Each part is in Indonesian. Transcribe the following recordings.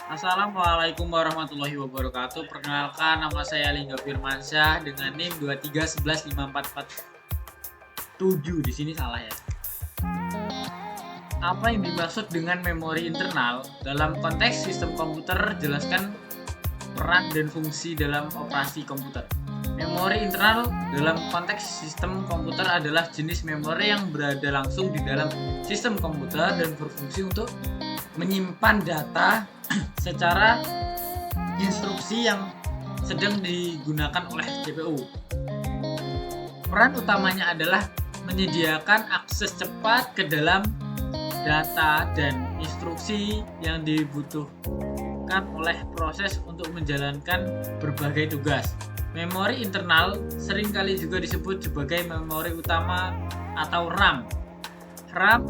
Assalamualaikum warahmatullahi wabarakatuh. Perkenalkan, nama saya Lingga Firmansyah dengan NIM 231154447. Di sini salah ya. Apa yang dimaksud dengan memori internal? Dalam konteks sistem komputer, jelaskan peran dan fungsi dalam operasi komputer. Memori internal dalam konteks sistem komputer adalah jenis memori yang berada langsung di dalam sistem komputer dan berfungsi untuk menyimpan data secara instruksi yang sedang digunakan oleh CPU. Peran utamanya adalah menyediakan akses cepat ke dalam data dan instruksi yang dibutuhkan oleh proses untuk menjalankan berbagai tugas. Memori internal seringkali juga disebut sebagai memori utama atau RAM. RAM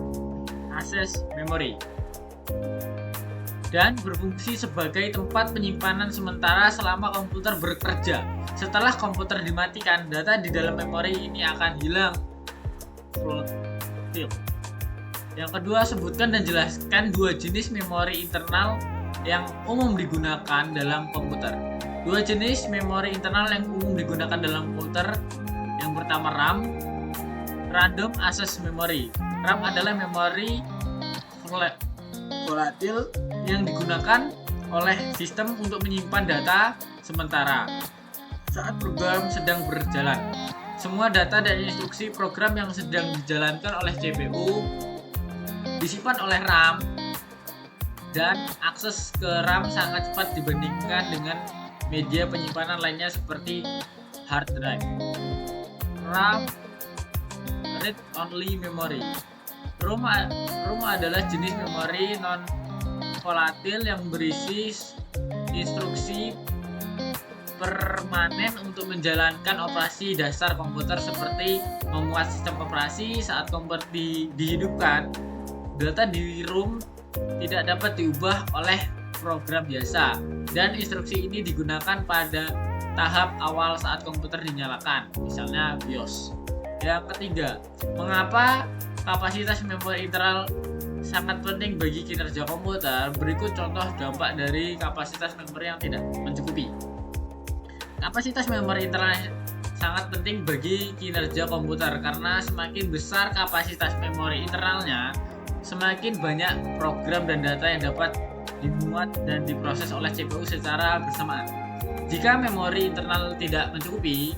Access Memory, dan berfungsi sebagai tempat penyimpanan sementara selama komputer bekerja. Setelah komputer dimatikan, data di dalam memori ini akan hilang. Yang kedua, sebutkan dan jelaskan dua jenis memori internal yang umum digunakan dalam komputer. Dua jenis memori internal yang umum digunakan dalam komputer. Yang pertama, RAM, Random Access Memory. RAM adalah memori volatil yang digunakan oleh sistem untuk menyimpan data sementara saat program sedang berjalan. Semua data dan instruksi program yang sedang dijalankan oleh CPU disimpan oleh RAM, dan akses ke RAM sangat cepat dibandingkan dengan media penyimpanan lainnya seperti hard drive. RAM Read Only Memory. ROM adalah jenis memori non-volatil yang berisi instruksi permanen untuk menjalankan operasi dasar komputer seperti memuat sistem operasi. Saat komputer dihidupkan, data di ROM tidak dapat diubah oleh program biasa, dan instruksi ini digunakan pada tahap awal saat komputer dinyalakan, misalnya BIOS. Yang ketiga, mengapa kapasitas memori internal sangat penting bagi kinerja komputer? Berikut contoh dampak dari kapasitas memori yang tidak mencukupi. Kapasitas memori internal sangat penting bagi kinerja komputer karena semakin besar kapasitas memori internalnya, semakin banyak program dan data yang dapat dimuat dan diproses oleh CPU secara bersamaan. Jika memori internal tidak mencukupi,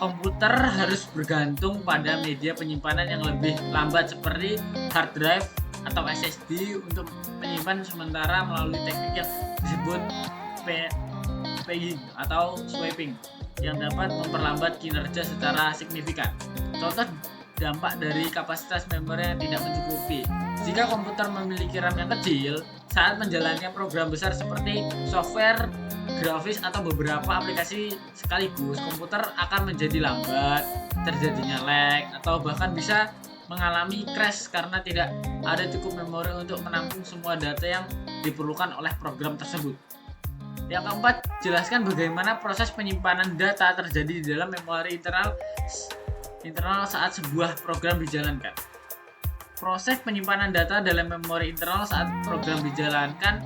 komputer harus bergantung pada media penyimpanan yang lebih lambat seperti hard drive atau SSD untuk menyimpan sementara melalui teknik yang disebut pegging atau swapping yang dapat memperlambat kinerja secara signifikan. Contoh dampak dari kapasitas memori yang tidak mencukupi. Jika komputer memiliki RAM yang kecil, saat menjalankan program besar seperti software grafis atau beberapa aplikasi sekaligus, komputer akan menjadi lambat, terjadinya lag, atau bahkan bisa mengalami crash karena tidak ada cukup memori untuk menampung semua data yang diperlukan oleh program tersebut. Yang keempat, jelaskan bagaimana proses penyimpanan data terjadi di dalam memori internal saat sebuah program dijalankan. Proses penyimpanan data dalam memori internal saat program dijalankan.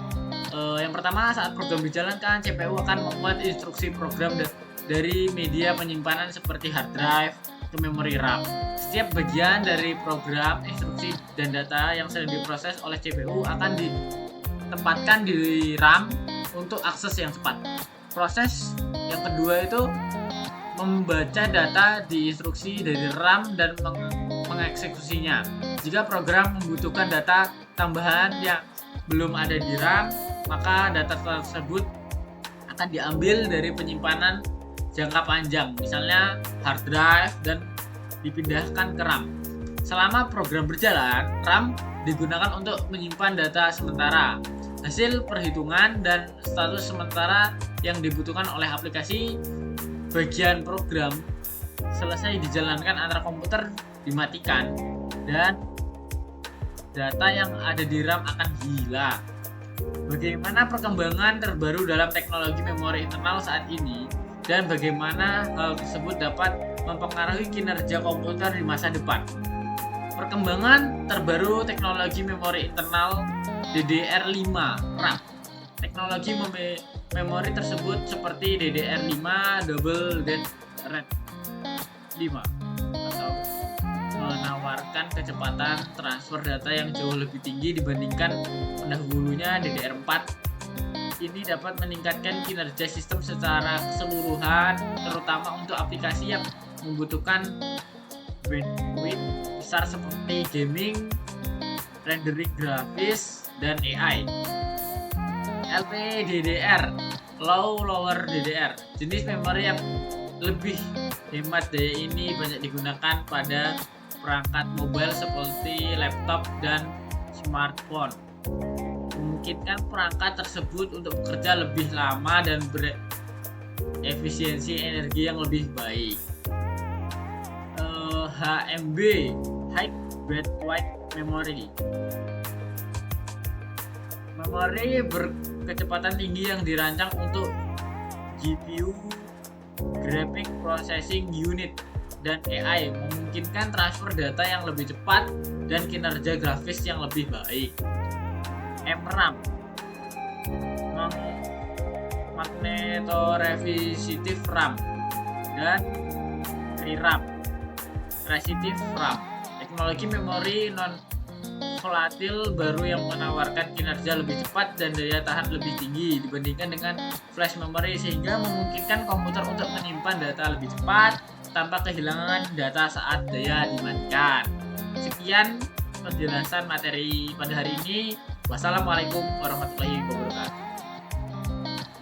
Yang pertama, saat program dijalankan, CPU akan membuat instruksi program dari media penyimpanan seperti hard drive ke memori RAM. Setiap bagian dari program, instruksi, dan data yang sedang diproses oleh CPU akan ditempatkan di RAM untuk akses yang cepat. Proses yang kedua itu membaca data di instruksi dari RAM dan mengeksekusinya. Jika program membutuhkan data tambahan yang belum ada di RAM, maka data tersebut akan diambil dari penyimpanan jangka panjang, misalnya hard drive, dan dipindahkan ke RAM. Selama program berjalan, RAM digunakan untuk menyimpan data sementara, hasil perhitungan, dan status sementara yang dibutuhkan oleh aplikasi. Bagian program selesai dijalankan antara komputer dimatikan dan data yang ada di RAM akan hilang. Bagaimana perkembangan terbaru dalam teknologi memori internal saat ini, dan bagaimana hal tersebut dapat mempengaruhi kinerja komputer di masa depan. Perkembangan terbaru teknologi memori internal DDR5 RAM. Teknologi memori tersebut seperti DDR5 Double Dead Red 5 atau menawarkan kecepatan transfer data yang jauh lebih tinggi dibandingkan pendahulunya DDR4. Ini dapat meningkatkan kinerja sistem secara keseluruhan, terutama untuk aplikasi yang membutuhkan bandwidth besar seperti gaming, rendering grafis, dan AI. LPDDR, Lower DDR, jenis memori yang lebih hemat daya ini banyak digunakan pada perangkat mobile seperti laptop dan smartphone. Memungkinkan perangkat tersebut untuk bekerja lebih lama dan berefisiensi energi yang lebih baik. HBM, High Bandwidth Memory, memori berkecepatan tinggi yang dirancang untuk GPU, Graphic Processing Unit, dan AI, memungkinkan transfer data yang lebih cepat dan kinerja grafis yang lebih baik. MRAM, Magnetoresistive RAM, dan ReRAM, Resistive RAM, teknologi memori non-volatil baru yang menawarkan kinerja lebih cepat dan daya tahan lebih tinggi dibandingkan dengan flash memory, sehingga memungkinkan komputer untuk menyimpan data lebih cepat tanpa kehilangan data saat daya dimatikan. Sekian penjelasan materi pada hari ini. Wassalamualaikum warahmatullahi wabarakatuh.